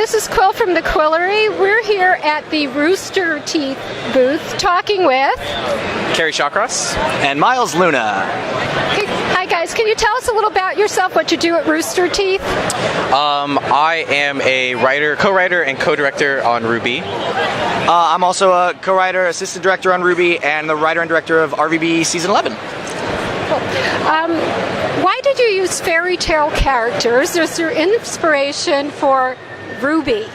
this is Qwill from the Qwillery. We're here at the Rooster Teeth booth talking with Kerry Shawcross and Miles Luna. Hey, hi guys, can you tell us a little about yourself, what you do at Rooster Teeth? I am a writer, co-writer, and co-director on Rwby. I'm also a co-writer, assistant director on Rwby, and the writer and director of Rwby Season 11. Cool. Why did you use fairy tale characters? There's your inspiration for Rwby.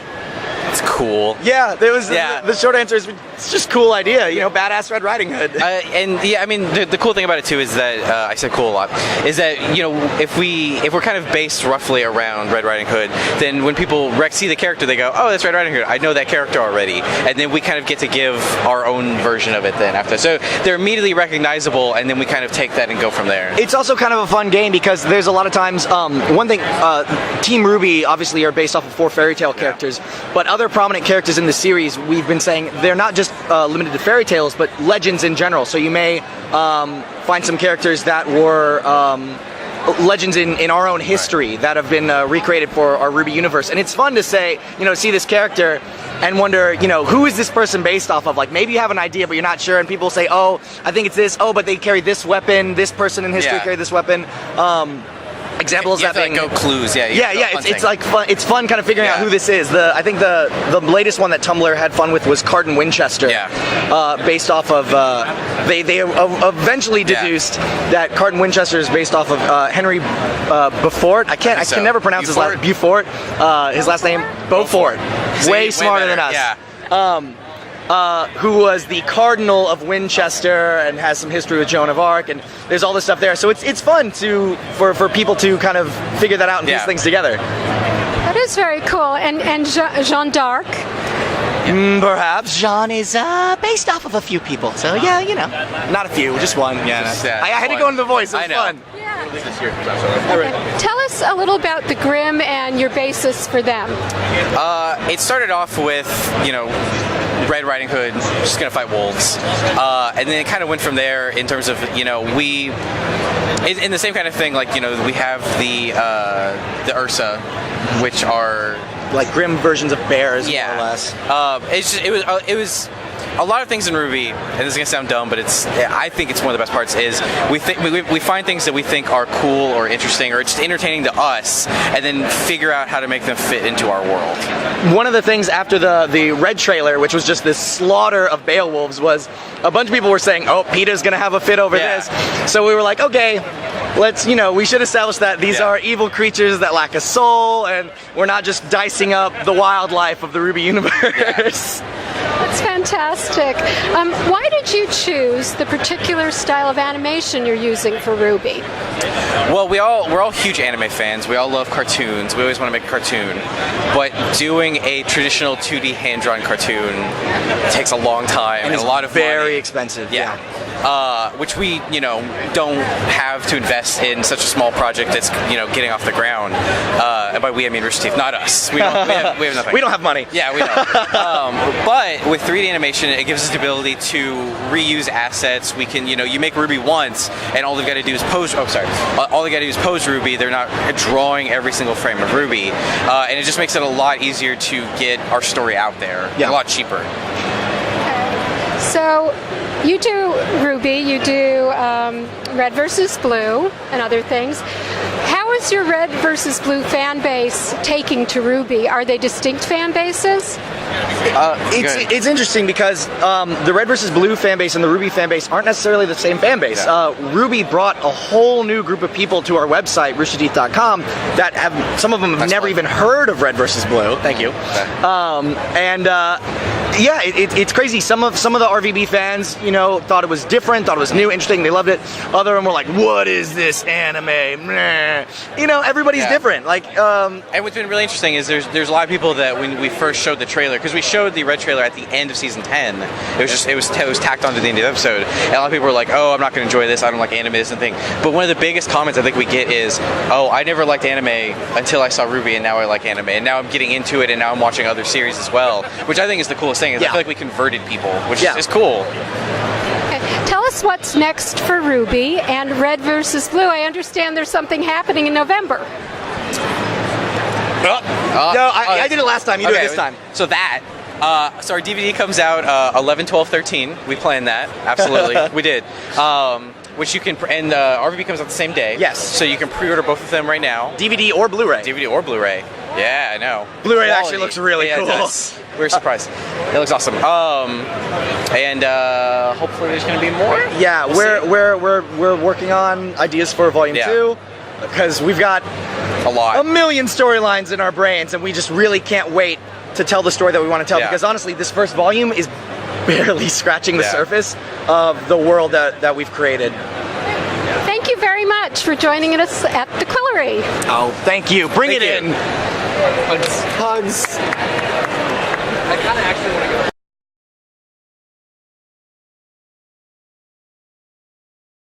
It's cool. Yeah, the short answer is it's just a cool idea, you know, badass Red Riding Hood. And yeah, I mean, the cool thing about it too is that I said cool a lot. Is that, you know, if we're kind of based roughly around Red Riding Hood, then when people see the character, they go, "Oh, that's Red Riding Hood. I know that character already." And then we kind of get to give our own version of it then after. So they're immediately recognizable, and then we kind of take that and go from there. It's also kind of a fun game because there's a lot of times. One thing, Team Rwby obviously are based off of 4 fairy tale characters, but other prominent characters in the series, we've been saying they're not just limited to fairy tales, but legends in general. So you may find some characters that were legends in our own history that have been recreated for our Rwby universe. And it's fun to say, you know, see this character and wonder, you know, who is this person based off of? Like, maybe you have an idea, but you're not sure, and people say, oh, I think it's this, oh, but they carry this weapon, this person in history carried this weapon. Examples that thing. Go clues, It's like fun. It's fun kind of figuring out who this is. I think the latest one that Tumblr had fun with was Cardin Winchester. Based off of they eventually deduced that Cardin Winchester is based off of Henry Beaufort. I can never pronounce his last Beaufort. His last name Beaufort. Way smarter than us. Yeah. Who was the Cardinal of Winchester and has some history with Joan of Arc, and there's all this stuff there. So it's fun for people to kind of figure that out and piece things together. That is very cool. And Jeanne d'Arc? Perhaps. Jeanne is based off of a few people. So yeah, you know. Not a few, just one. Yeah, I had to go into the voice. It was fun. Yeah. Okay. Tell us a little about the Grimm and your basis for them. It started off with, you know, Red Riding Hood just gonna fight wolves, and then it kind of went from there in terms of, you know, in the same kind of thing, like, you know, we have the Ursa, which are like grim versions of bears, more or less. It was a lot of things in Rwby, and this is gonna sound dumb, but I think it's one of the best parts, is we find things that we think are cool or interesting or just entertaining to us, and then figure out how to make them fit into our world. One of the things after the Red trailer, which was just this slaughter of Beowulfs, was a bunch of people were saying, oh, PETA's gonna have a fit over this. So we were like, okay, we should establish that these are evil creatures that lack a soul, and we're not just dicing up the wildlife of the Rwby universe. That's fantastic. Why did you choose the particular style of animation you're using for Rwby? Well, we're all huge anime fans. We all love cartoons. We always want to make a cartoon. But doing a traditional 2D hand-drawn cartoon takes a long time and a lot of very money. Expensive. Yeah. Which we, you know, don't have to invest in such a small project that's, you know, getting off the ground. And by we, I mean Rooster Teeth, not us. We have nothing. We don't have money. Yeah, we don't. But with 3D animation, it gives us the ability to reuse assets. We can, you know, you make Rwby once, and all they've got to do is pose. Oh, sorry. All they got to do is pose Rwby. They're not drawing every single frame of Rwby, and it just makes it a lot easier to get our story out there. Yeah. A lot cheaper. Okay. So you do Rwby, you do Red versus Blue, and other things. How is your Red versus Blue fan base taking to Rwby? Are they distinct fan bases? It's interesting because the Red versus Blue fan base and the Rwby fan base aren't necessarily the same fan base. Rwby brought a whole new group of people to our website, roosterteeth.com, that have, some of them have never even heard of Red versus Blue. Thank you. Yeah, it's crazy. Some of the RVB fans, you know, thought it was different, thought it was new, interesting, they loved it. Other of them were like, what is this anime? Meh. You know, everybody's different. Like, and what's been really interesting is there's a lot of people that when we first showed the trailer, because we showed the Red trailer at the end of season 10, it was tacked onto the end of the episode, and a lot of people were like, oh, I'm not going to enjoy this, I don't like anime, this and thing. But one of the biggest comments I think we get is, oh, I never liked anime until I saw Rwby, and now I like anime, and now I'm getting into it, and now I'm watching other series as well, which I think is the coolest thing. Is I feel like we converted people, which is cool. Okay. Tell us what's next for Rwby and Red versus Blue. I understand there's something happening in November. No, I did it last time. You do it this time. So that. So our DVD comes out 11, 12, 13. We planned that. Absolutely. We did. Which you can, and RVB comes out the same day. Yes. So you can pre-order both of them right now. DVD or Blu-ray. DVD or Blu-ray. Yeah, I know. Blu-ray Quality. actually looks really cool. It does. We're surprised. It looks awesome. And hopefully there's going to be more. Yeah, We'll we're working on ideas for Volume 2 because we've got a lot. a million storylines in our brains, and we just really can't wait to tell the story that we want to tell. Because honestly, this first volume is barely scratching the surface of the world that we've created. Thank you very much for joining us at the Qwillery. Oh, thank you. Bring it in. Hugs. Hugs. I kind of actually want to go.